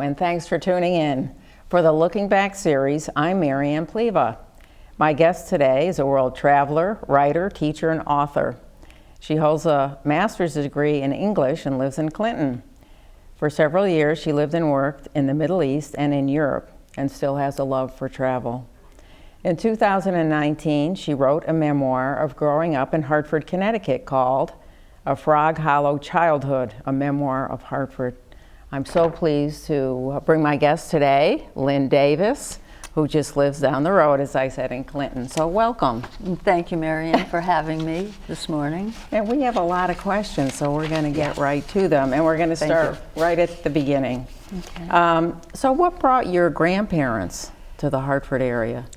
and thanks for tuning in. For the Looking Back series, I'm Mary Ann Pleva. My guest today is a world traveler, writer, teacher, and author. She holds a master's degree in English and lives in Clinton. For several years, she lived and worked in the Middle East and in Europe, and still has a love for travel. In 2019, she wrote a memoir of growing up in Hartford, Connecticut called A Frog Hollow Childhood, a memoir of Hartford. I'm so pleased to bring my guest today, Lynn Davis, who just lives down the road, as I said, in Clinton. So welcome. Thank you, Mary Ann, for having me this morning. And we have a lot of questions, so we're going to get right to them. And we're going to start right at the beginning. Okay. So what brought your grandparents to the Hartford area?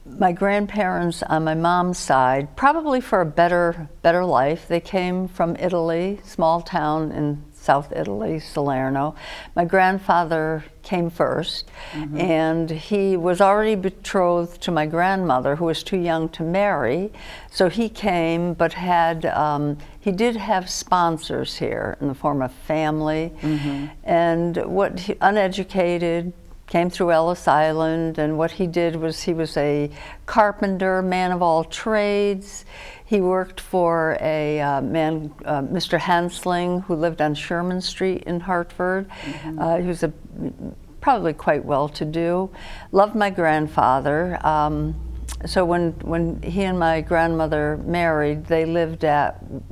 My grandparents on my mom's side, probably for a better life. They came from Italy, small town in South Italy, Salerno. My grandfather came first, and he was already betrothed to my grandmother, who was too young to marry. So he came, but he did have sponsors here in the form of family, and uneducated, came through Ellis Island, and what he did was he was a carpenter, man of all trades. He worked for a man, Mr. Hansling, who lived on Sherman Street in Hartford. He was probably quite well-to-do. Loved my grandfather. So when he and my grandmother married, they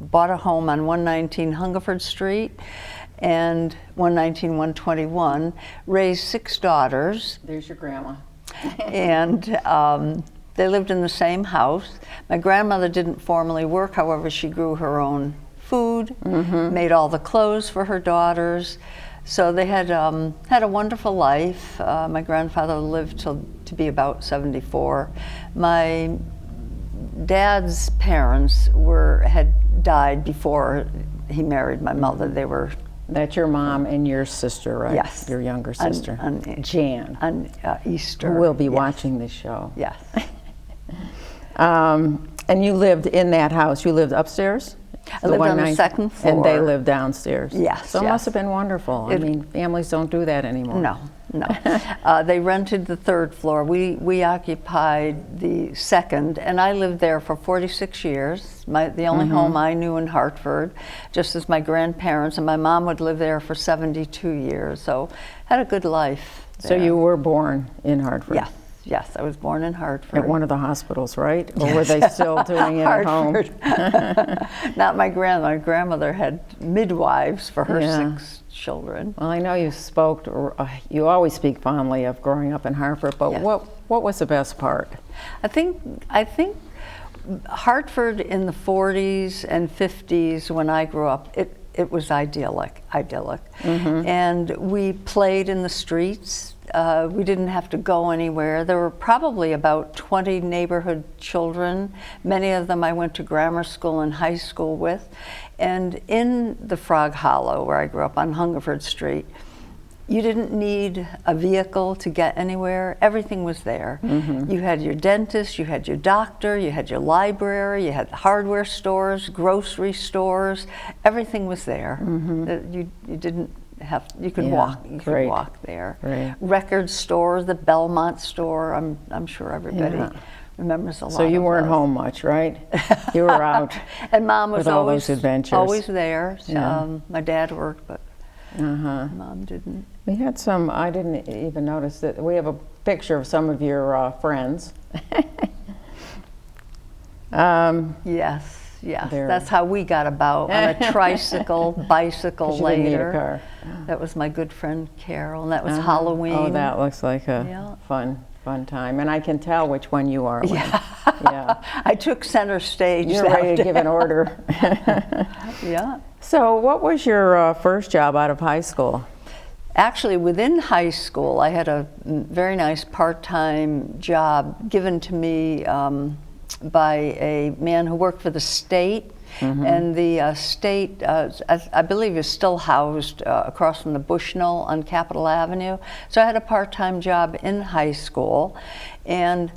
bought a home on 119 Hungerford Street and 119, 121, raised 6 daughters. There's your grandma. And they lived in the same house. My grandmother didn't formally work, however, she grew her own food, made all the clothes for her daughters. So they had a wonderful life. My grandfather lived to be about 74. My dad's parents had died before he married my mother. They were. That's your mom and your sister, right? Yes. Your younger sister, Jan. On Easter. Who will be watching this show. Yes. And you lived in that house. You lived upstairs? I lived on the second floor. And they lived downstairs? Yes. So it must have been wonderful. I mean, families don't do that anymore. No. They rented the 3rd floor. We occupied the 2nd, and I lived there for 46 years. The only home I knew in Hartford, just as my grandparents, and my mom would live there for 72 years. So had a good life there. So you were born in Hartford? Yes, I was born in Hartford. At one of the hospitals, right? Or were they still doing it at home? Not my grandmother. My grandmother had midwives for her 6 children. Well, I know you always speak fondly of growing up in Hartford, but what was the best part? I think Hartford in the 40s and 50s, when I grew up, it was idyllic. And we played in the streets. We didn't have to go anywhere. There were probably about 20 neighborhood children. Many of them I went to grammar school and high school with. And in the Frog Hollow, where I grew up on Hungerford Street, you didn't need a vehicle to get anywhere. Everything was there. You had your dentist, you had your doctor, you had your library, you had hardware stores, grocery stores. Everything was there. You didn't you could walk. You could walk there. Right. Record stores, the Belmont store. I'm sure everybody remembers a lot. So you weren't home much, right? You were out. And Mom was all those adventures. Always there. My dad worked, but Mom didn't. We had some. I didn't even notice that we have a picture of some of your friends. Yes. That's how we got about, on a tricycle, bicycle later. Didn't need a car. That was my good friend Carol, and that was Halloween. Oh, that looks like a fun time. And I can tell which one you are. I took center stage. You're ready to give an order. So what was your first job out of high school? Actually, within high school, I had a very nice part-time job given to me by a man who worked for the state, and the state, I believe, is still housed across from the Bushnell on Capitol Avenue. So I had a part-time job in high school, and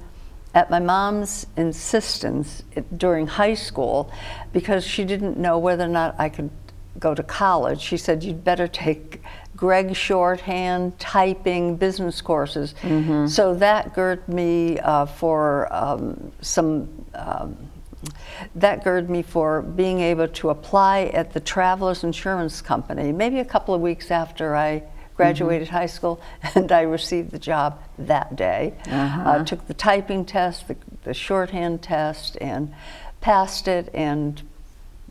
at my mom's insistence during high school, because she didn't know whether or not I could go to college, she said, "You'd better take Greg shorthand, typing, business courses. So that girded me that girded me for being able to apply at the Travelers Insurance Company, maybe a couple of weeks after I graduated high school, and I received the job that day. Took the typing test, the shorthand test, and passed it, and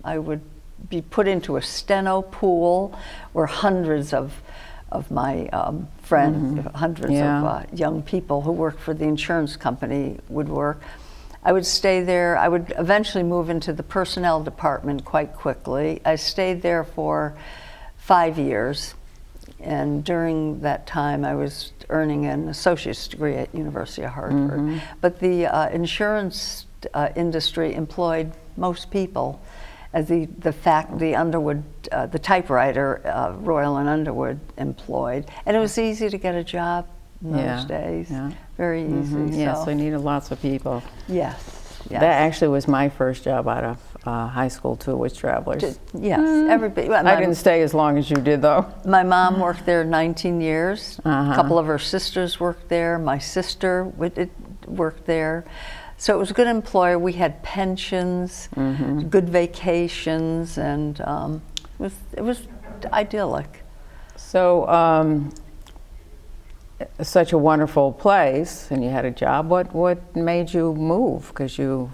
I would be put into a steno pool where hundreds of my friends, hundreds of young people who worked for the insurance company would work. I would stay there. I would eventually move into the personnel department quite quickly. I stayed there for 5 years, and during that time I was earning an associate's degree at University of Hartford. But the insurance industry employed most people. As the Underwood, the typewriter, Royal and Underwood employed, and it was easy to get a job in those days. Very easy. Yeah, so you needed lots of people. Yes. That actually was my first job out of high school too, was Travelers. Yes, everybody. Well, I didn't stay as long as you did though. My mom worked there 19 years. A couple of her sisters worked there. My sister worked there. So it was a good employer. We had pensions, good vacations, and it was idyllic. So, such a wonderful place, and you had a job. What made you move? Because you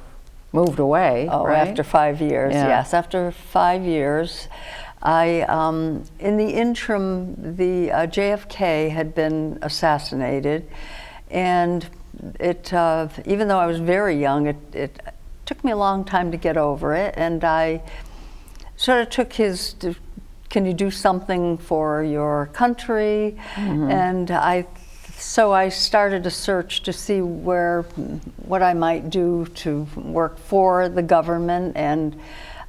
moved away, right? After 5 years, yes. After 5 years, in the interim, the JFK had been assassinated, and even though I was very young, it took me a long time to get over it, and I sort of took can you do something for your country? And so I started a search to see what I might do to work for the government, and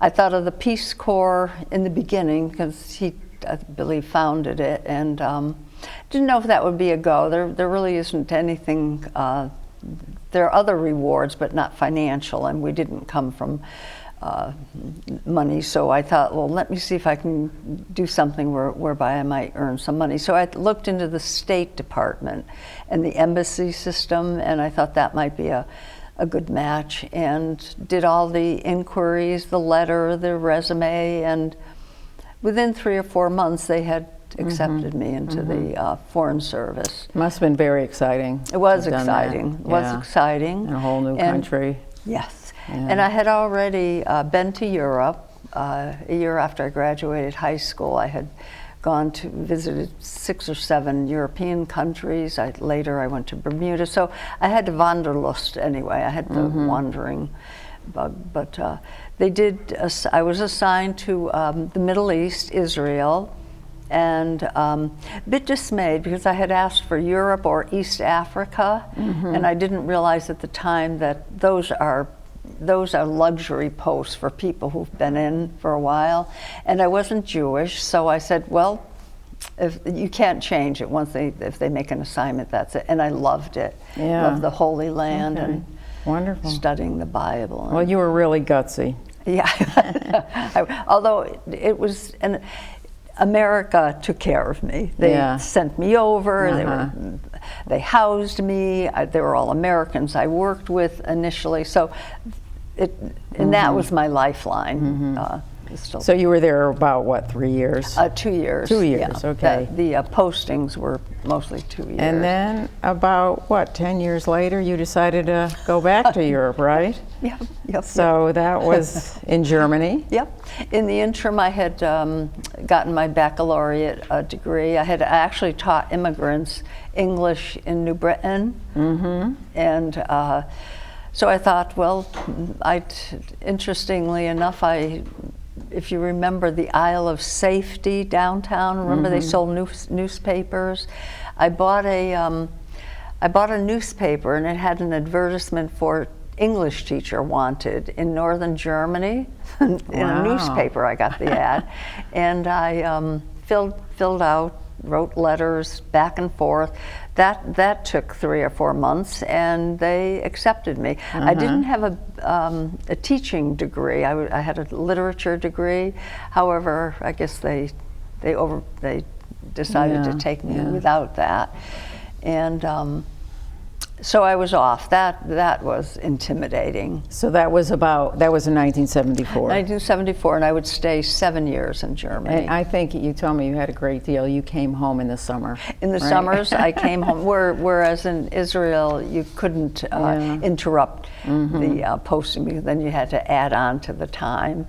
I thought of the Peace Corps in the beginning, because he, I believe, founded it, and didn't know if that would be a go. There really isn't anything. There are other rewards, but not financial, and we didn't come from money. So I thought, well, let me see if I can do something whereby I might earn some money. So I looked into the State Department and the embassy system, and I thought that might be a good match, and did all the inquiries, the letter, the resume, and within 3 or 4 months they had accepted me into the Foreign Service. Must have been very exciting. It was exciting. It was exciting. In a whole new country. Yes. And I had already been to Europe. A year after I graduated high school, I had gone to visited 6 or 7 European countries. Later I went to Bermuda. So I had the Wanderlust anyway. I had the wandering bug. But they did. I was assigned to the Middle East, Israel, and a bit dismayed because I had asked for Europe or East Africa, and I didn't realize at the time that those are luxury posts for people who've been in for a while, and I wasn't Jewish, so I said, well, if you can't change it if they make an assignment, that's it. And I loved it. Loved the Holy Land and wonderful studying the Bible. Well, you were really gutsy. Yeah, although it was America took care of me. They sent me over. They housed me. They were all Americans I worked with initially. So, that was my lifeline. So you were there about what, 3 years? 2 years. 2 years. Okay. The postings were mostly 2 years. And then about what, 10 years later, you decided to go back to Europe, right? Yep. So that was in Germany. Yep. In the interim, I had gotten my baccalaureate degree. I had actually taught immigrants English in New Britain, and so I thought, well, interestingly enough, if you remember the Isle of Safety downtown, remember they sold newspapers. I bought a newspaper, and it had an advertisement for English teacher wanted in northern Germany. In a newspaper, I got the ad, and I filled out, wrote letters back and forth. That took 3 or 4 months, and they accepted me. I didn't have a teaching degree. I had a literature degree. However, I guess they decided to take me without that. And so I was off. That was intimidating. So that was in 1974. 1974, and I would stay 7 years in Germany. And I think you told me you had a great deal. You came home in the summer. In the summers, I came home, whereas in Israel, you couldn't interrupt the posting, because then you had to add on to the time.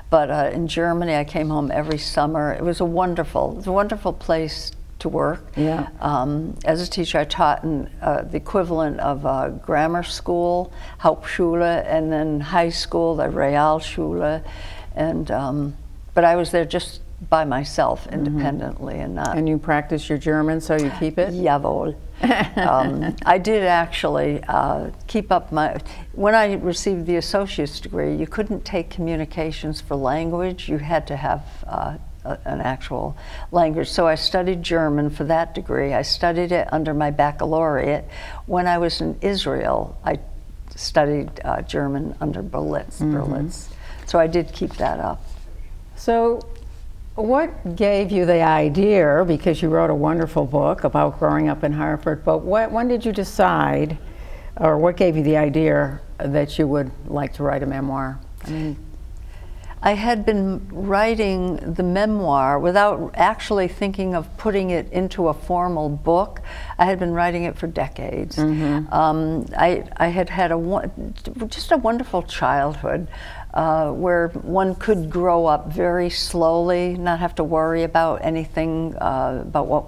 But in Germany, I came home every summer. It was a wonderful place to work. Yeah. As a teacher, I taught in the equivalent of grammar school, Hauptschule, and then high school, the Realschule, and but I was there just by myself, independently, and not. And you practice your German, so you keep it? Jawohl. I did actually keep up when I received the associate's degree, you couldn't take communications for language. You had to have an actual language. So I studied German for that degree. I studied it under my baccalaureate. When I was in Israel, I studied German under Berlitz. So I did keep that up. So what gave you the idea, because you wrote a wonderful book about growing up in Hartford, but when did you decide, or what gave you the idea that you would like to write a memoir? I mean, I had been writing the memoir without actually thinking of putting it into a formal book. I had been writing it for decades. I had just a wonderful childhood where one could grow up very slowly, not have to worry about anything about what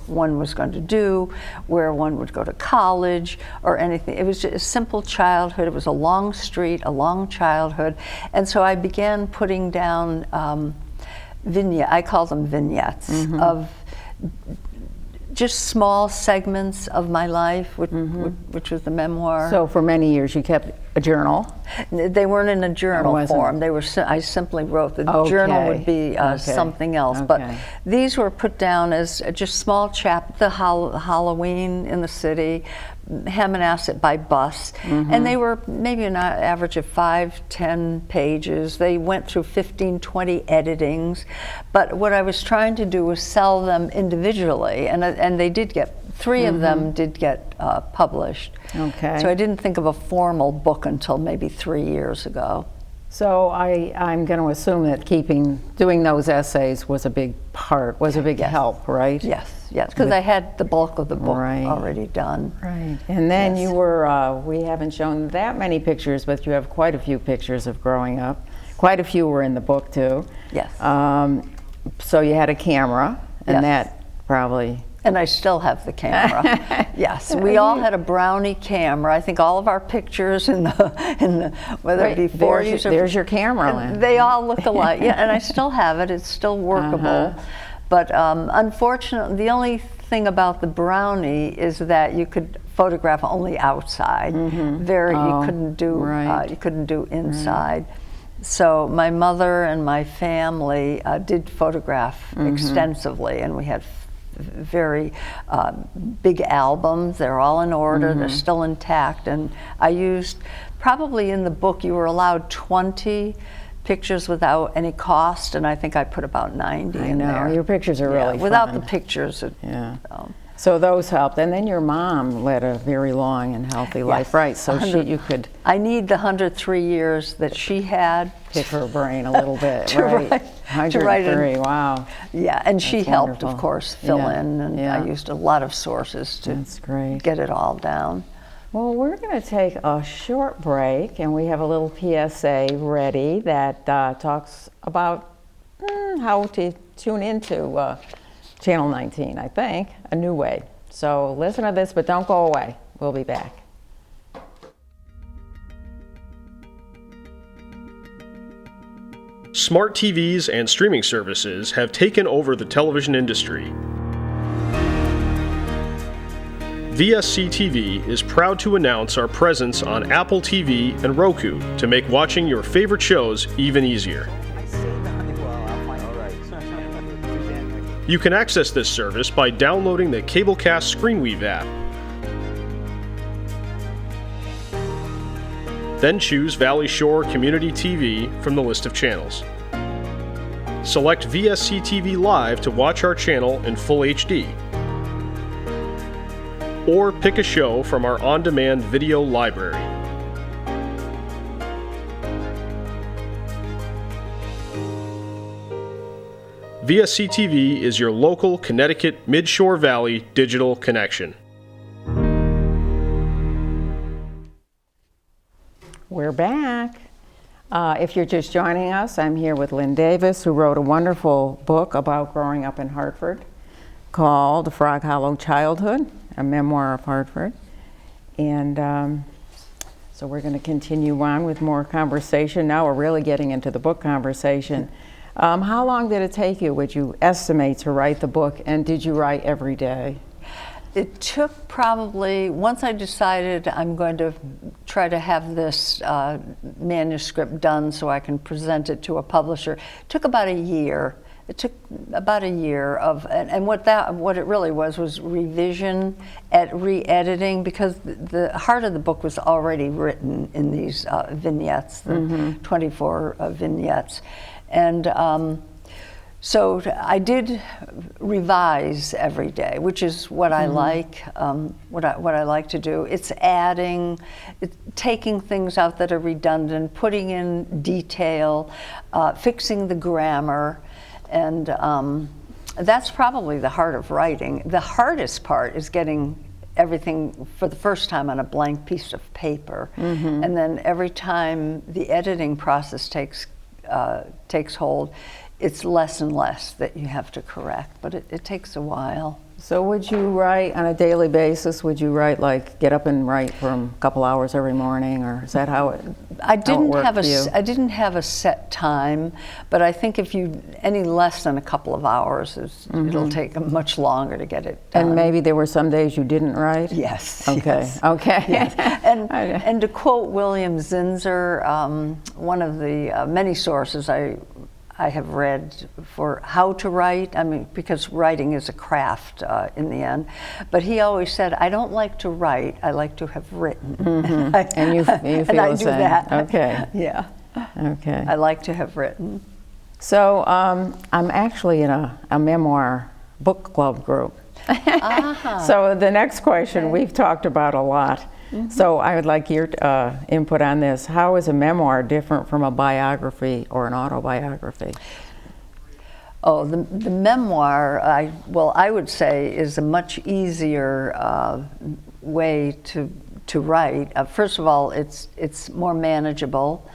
one was going to do, where one would go to college or anything. It was just a simple childhood. It was a long street, a long childhood. And so I began putting down I call them vignettes, of just small segments of my life, which was the memoir. So for many years you kept a journal? They weren't in a journal form. They were. I simply wrote. The journal would be something else. But these were put down as just small the Halloween in the city, Hammonasset by bus, and they were maybe an average of 5-10 pages. They went through 15-20 editings, but what I was trying to do was sell them individually, and they did get. 3 of them did get published. Okay. So I didn't think of a formal book until maybe 3 years ago. So I'm going to assume that doing those essays was a big help, right? Yes, because I had the bulk of the book already done. Right, and then you were, we haven't shown that many pictures, but you have quite a few pictures of growing up. Quite a few were in the book too. Yes. So you had a camera, and that probably... And I still have the camera. Yes, we all had a Brownie camera. I think all of our pictures in the whether it be 40s or... There's your camera, Lynn. They all look alike. Yeah, and I still have it. It's still workable. But unfortunately, the only thing about the Brownie is that you could photograph only outside. You couldn't do inside. So my mother and my family did photograph extensively, and we had very big albums. They're all in order. They're still intact. And I used, probably in the book, you were allowed 20 pictures without any cost, and I think I put about 90 in there. I know, your pictures are really fun. Without the pictures. So those helped. And then your mom led a very long and healthy life, right? So you could... I need the 103 years that she had. Pick her brain a little bit, to right? Write, 103, wow. Yeah, and she helped, wonderful. Of course, fill in, and I used a lot of sources to get it all down. Well, we're going to take a short break, and we have a little PSA ready that talks about how to tune into Channel 19, I think, a new way. So listen to this, but don't go away. We'll be back. Smart TVs and streaming services have taken over the television industry. VSC TV is proud to announce our presence on Apple TV and Roku to make watching your favorite shows even easier. You can access this service by downloading the Cablecast ScreenWeave app. Then choose Valley Shore Community TV from the list of channels. Select VSC TV Live to watch our channel in full HD. Or pick a show from our on-demand video library. VSC TV is your local Connecticut Midshore Valley digital connection. We're back. If you're just joining us, I'm here with Lynn Davis, who wrote a wonderful book about growing up in Hartford called Frog Hollow Childhood, a memoir of Hartford. And so we're going to continue on with more conversation. Now we're really getting into the book conversation. How long did it take you, would you estimate, to write the book, and did you write every day? It took probably, once I decided I'm going to try to have this manuscript done so I can present it to a publisher, it took about a year. It took about a year of, and what it really was revision, re-editing, because the heart of the book was already written in these vignettes, the 24 vignettes. And so I did revise every day, which is what I like, what I like to do. It's adding, taking things out that are redundant, putting in detail, fixing the grammar, and that's probably the heart of writing. The hardest part is getting everything for the first time on a blank piece of paper, and then every time the editing process takes hold, it's less and less that you have to correct, but it takes a while. So would you write on a daily basis? Would you write, like, get up and write for a couple hours every morning, or is that how it I didn't have for you? I didn't have a set time, but I think if you any less than a couple of hours, it'll take much longer to get it done. And maybe there were some days you didn't write? Yes. Okay. Yes. Okay. Yes. And Okay. and to quote William Zinsser, one of the many sources I have read for how to write, I mean, because writing is a craft in the end, but he always said, I don't like to write, I like to have written. And you feel and I the do same. that. Okay. Yeah. Okay. I like to have written. So I'm actually in a memoir book club group. So the next question we've talked about a lot. So I would like your input on this. How is a memoir different from a biography or an autobiography? Oh, the memoir, I would say, is a much easier way to write. First of all, it's more manageable.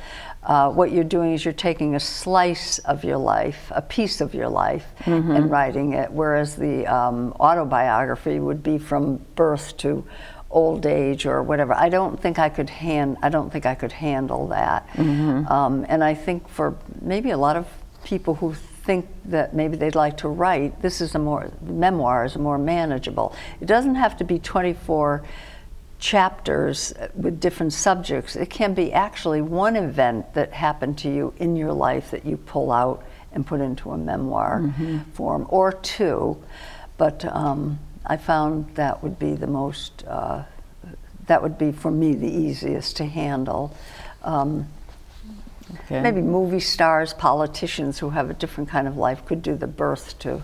What you're doing is you're taking a slice of your life, a piece of your life, and writing it, whereas the autobiography would be from birth to old age or whatever. I don't think I could handle that. And I think for maybe a lot of people who think that maybe they'd like to write, memoir is more manageable. It doesn't have to be 24 chapters with different subjects. It can be actually one event that happened to you in your life that you pull out and put into a memoir form, or two. But I found that would be the most, that would be for me the easiest to handle. Okay. Maybe movie stars, politicians who have a different kind of life could do the birth to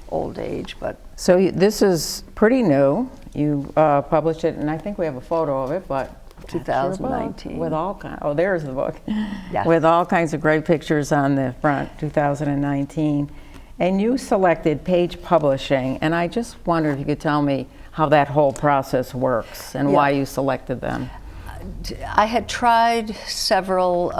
old age, but. So this is pretty new. You published it, and I think we have a photo of it, but 2019. With all oh, there's the book. Yes. With all kinds of great pictures on the front, 2019. And you selected Page Publishing, and I just wondered if you could tell me how that whole process works and why you selected them. I had tried several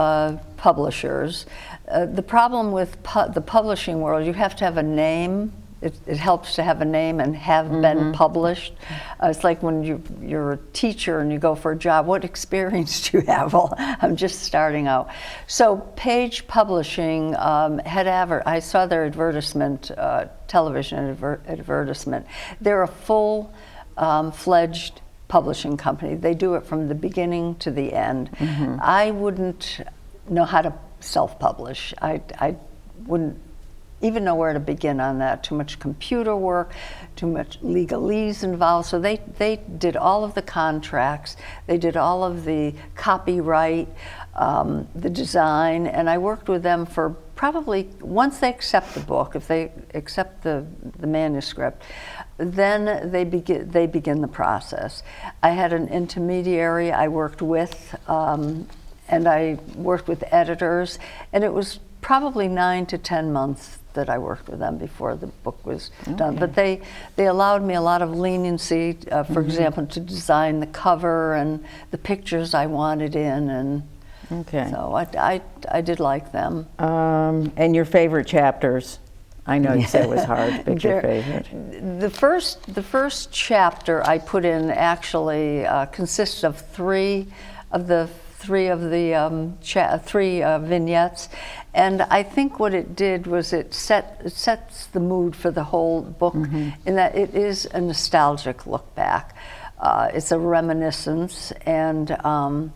publishers. The problem with the publishing world, you have to have a name. It helps to have a name and have been published. It's like when you're a teacher and you go for a job, what experience do you have? Well, I'm just starting out. So Page Publishing I saw their advertisement, television advertisement. They're a full-fledged publishing company. They do it from the beginning to the end. I wouldn't know how to self-publish. I wouldn't even know where to begin on that. Too much computer work, too much legalese involved. So they did all of the contracts, they did all of the copyright, the design, and I worked with them for probably once they accept the book, if they accept the manuscript, then they begin the process. I had an intermediary I worked with, and I worked with editors, and it was probably 9 to 10 months that I worked with them before the book was done. But they allowed me a lot of leniency, for example, to design the cover and the pictures I wanted in, and so I did like them. And your favorite chapters? I know you said it was hard to pick your favorite. The first chapter I put in actually consists of three vignettes, and I think what it did was it sets the mood for the whole book, in that it is a nostalgic look back. It's a reminiscence, and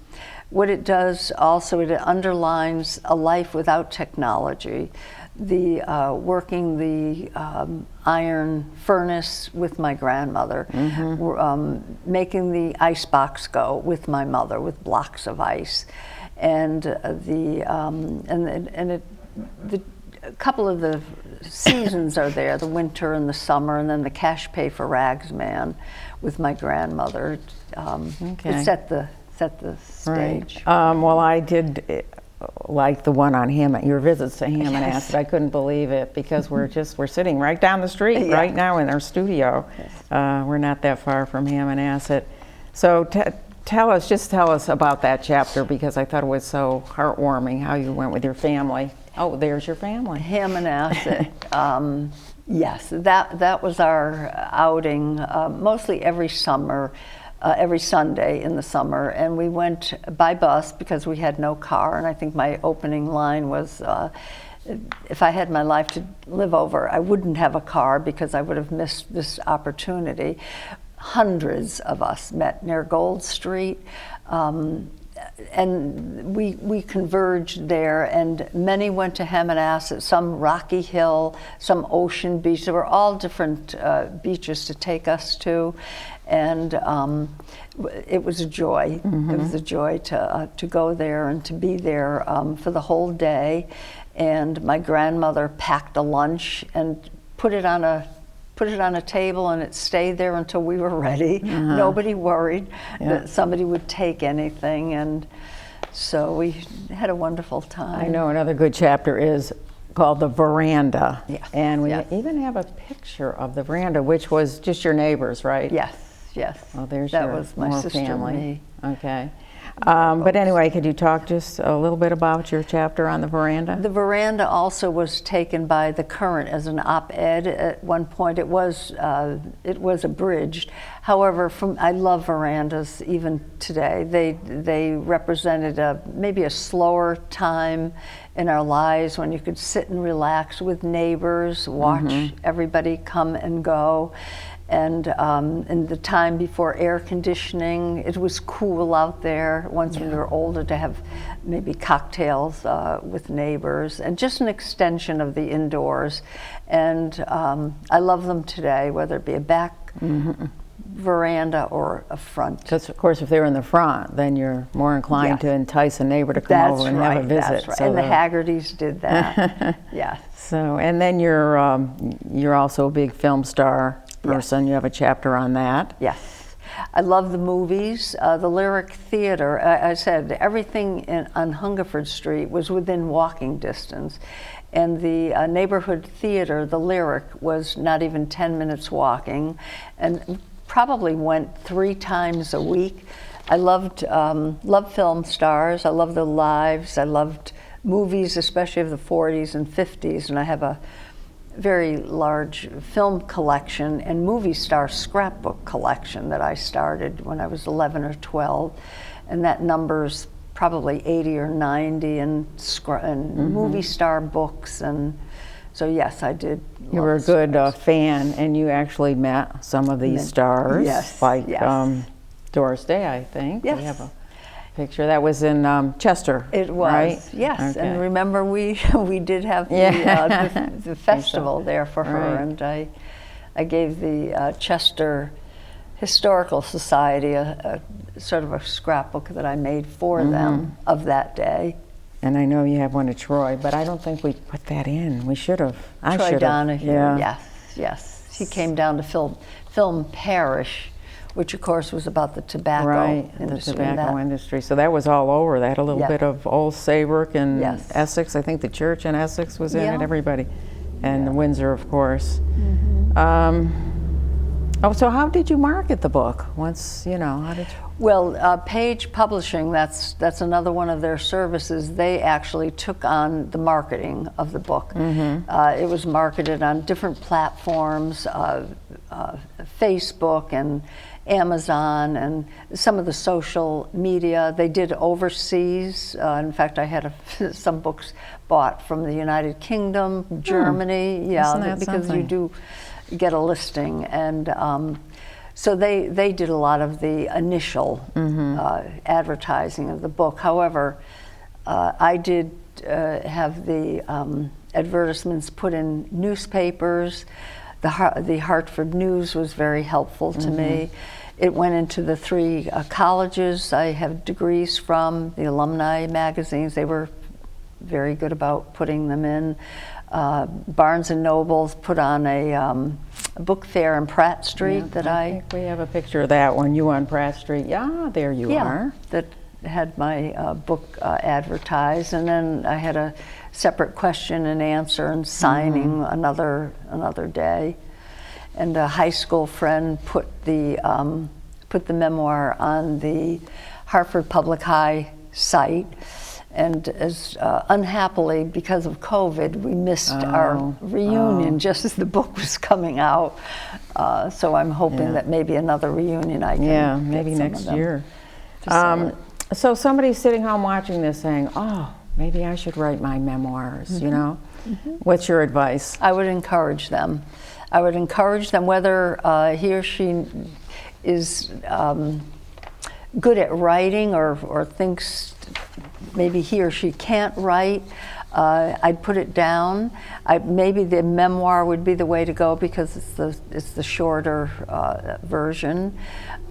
what it does also, it underlines a life without technology. The working the iron furnace with my grandmother, making the ice box go with my mother with blocks of ice, and a couple of the seasons are there, the winter and the summer, and then the cash pay for rags man with my grandmother. It set the stage. Right. Well, I did like the one on your visits to Ham and Acid. I couldn't believe it, because we're sitting right down the street right now in our studio. We're not that far from Ham and Acid. So tell us about that chapter, because I thought it was so heartwarming how you went with your family. Oh, there's your family. Ham and Acid. Yes, that was our outing, mostly every summer. Every Sunday in the summer, and we went by bus because we had no car. And I think my opening line was, if I had my life to live over, I wouldn't have a car, because I would have missed this opportunity. Hundreds of us met near Gold Street, and we converged there, and many went to Ham and Acid, some Rocky Hill, some Ocean Beach. There were all different beaches to take us to. And it was a joy. It was a joy to go there and to be there for the whole day. And my grandmother packed a lunch and put it on a table, and it stayed there until we were ready. Nobody worried that somebody would take anything, and so we had a wonderful time. I know another good chapter is called The Veranda. Yes. And we even have a picture of the veranda, which was just your neighbors, right? Yes. Yes. Well, there's that was my sister family. And me. Okay. But anyway, could you talk just a little bit about your chapter on the veranda? The veranda also was taken by The Current as an op-ed at one point. It was abridged. However, I love verandas even today. They represented maybe a slower time in our lives when you could sit and relax with neighbors, watch everybody come and go. And in the time before air conditioning, it was cool out there. Once when we were older, to have maybe cocktails with neighbors, and just an extension of the indoors. And I love them today, whether it be a back veranda or a front. Because of course, if they're in the front, then you're more inclined to entice a neighbor to come over and have a visit. That's right. So and the Haggertys did that. Yes. So, and then you're also a big film star person. Yes. You have a chapter on that. Yes. I love the movies. The Lyric Theater, I said everything on Hungerford Street was within walking distance. And the neighborhood theater, the Lyric, was not even 10 minutes walking, and probably went 3 times a week. I loved film stars. I loved the lives. I loved movies, especially of the 40s and 50s, and I have a very large film collection and movie star scrapbook collection that I started when I was 11 or 12, and that number's probably 80 or 90, and movie star books, and so yes, I did. You were a good fan, and you actually met some of these stars, like Doris Day, I think. Yes. We have a picture that was in Chester. It was, right? yes. Okay. And remember, we did have the festival there for her, and I gave the Chester Historical Society a sort of a scrapbook that I made for them of that day. And I know you have one at Troy, but I don't think we put that in. We should have. I Troy should have. Donahue, yes. He came down to film Parish, which of course was about the tobacco industry. The tobacco industry. So that was all over. They had a little bit of Old Saybrook and Essex. I think the church in Essex was in it, everybody. And Windsor, of course. So how did you market the book? Once, how did you? Well, Page Publishing, that's another one of their services. They actually took on the marketing of the book. It was marketed on different platforms, Facebook and Amazon and some of the social media. They did overseas. In fact, I had some books bought from the United Kingdom, Germany, because you do get a listing. And so they did a lot of the initial advertising of the book. However, I did have the advertisements put in newspapers. The Hartford News was very helpful to me. It went into the 3 colleges I have degrees from, the alumni magazines. They were very good about putting them in. Barnes and Nobles put on a book fair in Pratt Street I think we have a picture of that one. You on Pratt Street? Yeah, there you are. That had my book advertised, and then I had a separate question and answer and signing another day. And a high school friend put the memoir on the Hartford Public High site. And as unhappily, because of COVID, we missed our reunion just as the book was coming out. So I'm hoping that maybe another reunion I can maybe get next year. So somebody's sitting home watching this saying, "Oh, maybe I should write my memoirs." What's your advice? I would encourage them. I would encourage them, whether he or she is good at writing or thinks maybe he or she can't write. I'd put it down. Maybe the memoir would be the way to go because it's the shorter version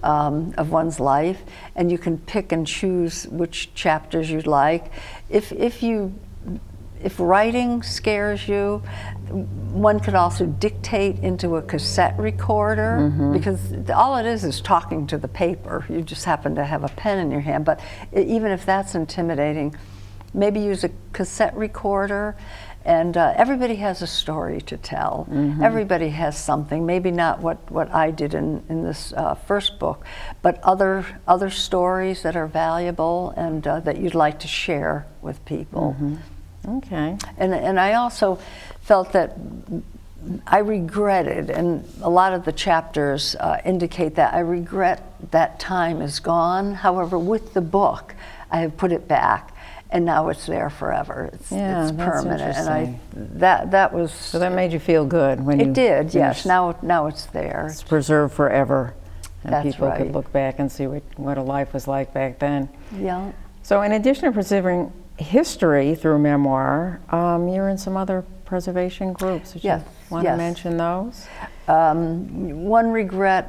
of one's life, and you can pick and choose which chapters you'd like. If writing scares you, one could also dictate into a cassette recorder, because all it is talking to the paper. You just happen to have a pen in your hand. But even if that's intimidating, maybe use a cassette recorder. And everybody has a story to tell. Everybody has something, maybe not what I did in this first book, but other stories that are valuable and that you'd like to share with people. Okay. And I also felt that I regretted, and a lot of the chapters indicate that I regret that time is gone. However, with the book, I have put it back, and now it's there forever. It's permanent, and that was. So that made you feel good when you. It did, yes. Now it's there. It's preserved forever, and That's people right. could look back and see what a life was like back then. Yeah. So, in addition to preserving history through memoir, you're in some other preservation groups. Did you want to mention those? One regret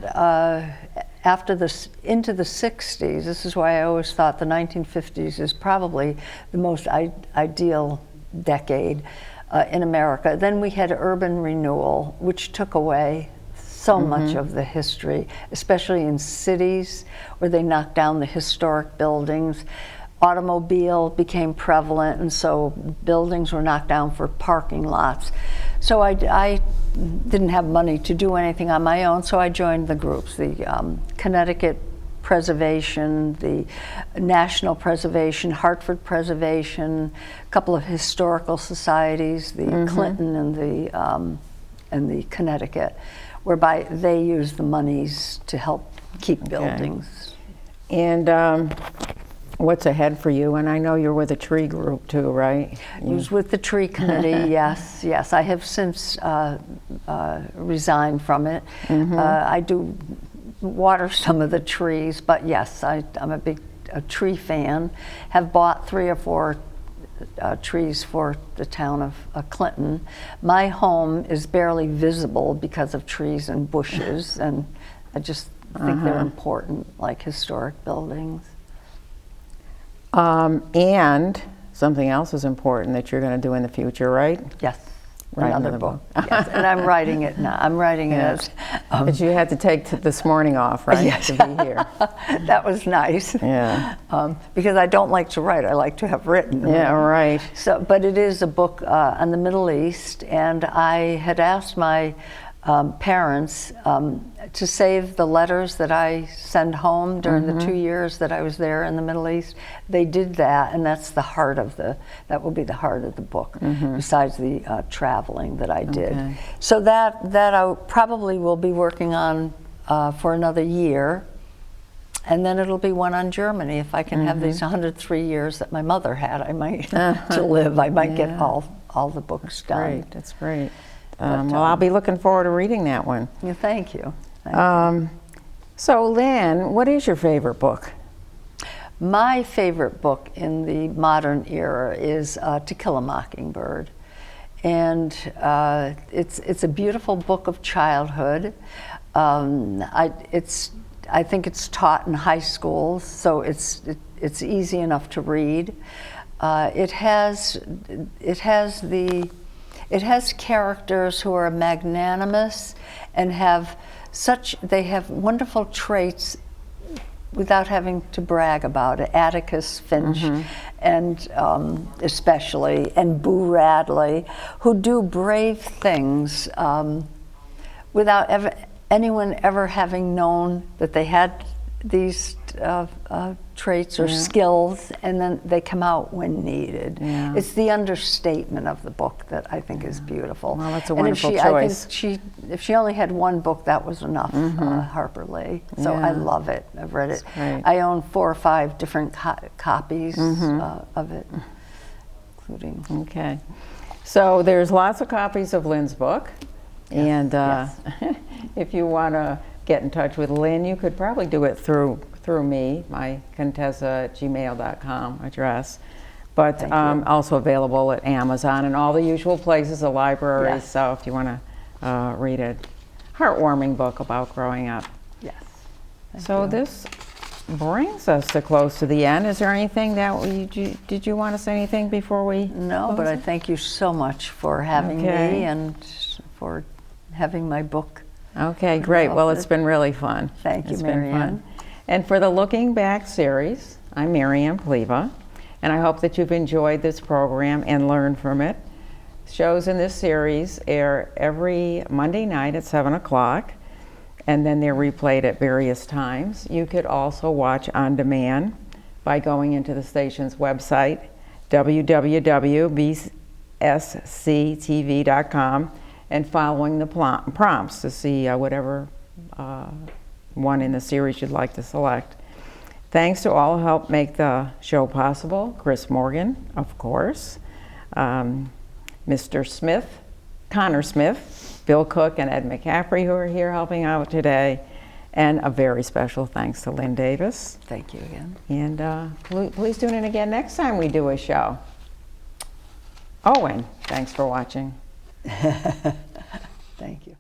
into the 60s, this is why I always thought the 1950s is probably the most ideal decade in America. Then we had urban renewal, which took away so much of the history, especially in cities where they knocked down the historic buildings. Automobile became prevalent, and so buildings were knocked down for parking lots. So I didn't have money to do anything on my own, so I joined the groups, the Connecticut Preservation, the National Preservation, Hartford Preservation, a couple of historical societies, the Clinton and the Connecticut, whereby they use the monies to help keep buildings. And what's ahead for you? And I know you're with a tree group too, right? I was with the tree committee, yes. I have since resigned from it. I do water some of the trees, but yes, I'm a big tree fan. Have bought 3 or 4 trees for the town of Clinton. My home is barely visible because of trees and bushes, and I just think they're important, like historic buildings. And something else is important that you're going to do in the future, right? Yes. Write Another book. Yes, and I'm writing it now. I'm writing it as. But you had to take this morning off, right? Yes. To be here. That was nice. Yeah. Because I don't like to write. I like to have written. Yeah, right. So, but it is a book on the Middle East, and I had asked my parents to save the letters that I send home during the 2 years that I was there in the Middle East. They did that, and that's the heart of that will be the heart of the book, besides the traveling that I did. Okay. So that I probably will be working on for another year. And then it'll be one on Germany. If I can have these 103 years that my mother had, I might to live. I might get all the books done. Great, that's great. Well, I'll be looking forward to reading that one. Yeah, thank you. Thank you. So, Lynn, what is your favorite book? My favorite book in the modern era is To Kill a Mockingbird. And it's a beautiful book of childhood. I think it's taught in high schools, so it's easy enough to read. It has characters who are magnanimous and they have wonderful traits without having to brag about it. Atticus Finch, and especially, and Boo Radley, who do brave things without anyone ever having known that they had these traits or skills, and then they come out when needed. Yeah. It's the understatement of the book that I think is beautiful. Well, that's a wonderful choice. I think if she only had one book, that was enough, Harper Lee. So I love it. I've read it. Great. I own 4 or 5 different copies of it, including. Okay. So there's lots of copies of Lynn's book. And if you want to get in touch with Lynn, you could probably do it through me, my contessa@gmail.com address. But also available at Amazon and all the usual places, the libraries. Yes. So if you want to read a heartwarming book about growing up. Yes. So this brings us to close to the end. Is there anything that did you want to say anything before we No, close but I it? thank you so much for having me and for having my book. Okay, great. Well, it's been really fun. Thank you, It's been Mary Ann. fun. And for the Looking Back series, I'm Mary Ann Pleva, and I hope that you've enjoyed this program and learned from it. Shows in this series air every Monday night at 7 o'clock, and then they're replayed at various times. You could also watch on demand by going into the station's website, www.bsctv.com, and following the prompts to see whatever one in the series you'd like to select. Thanks to all who helped make the show possible. Chris Morgan, of course, Mr. Smith, Connor Smith, Bill Cook, and Ed McCaffrey, who are here helping out today. And a very special thanks to Lynn Davis. Thank you again. And please tune in again next time we do a show. Oh, and thanks for watching. Thank you.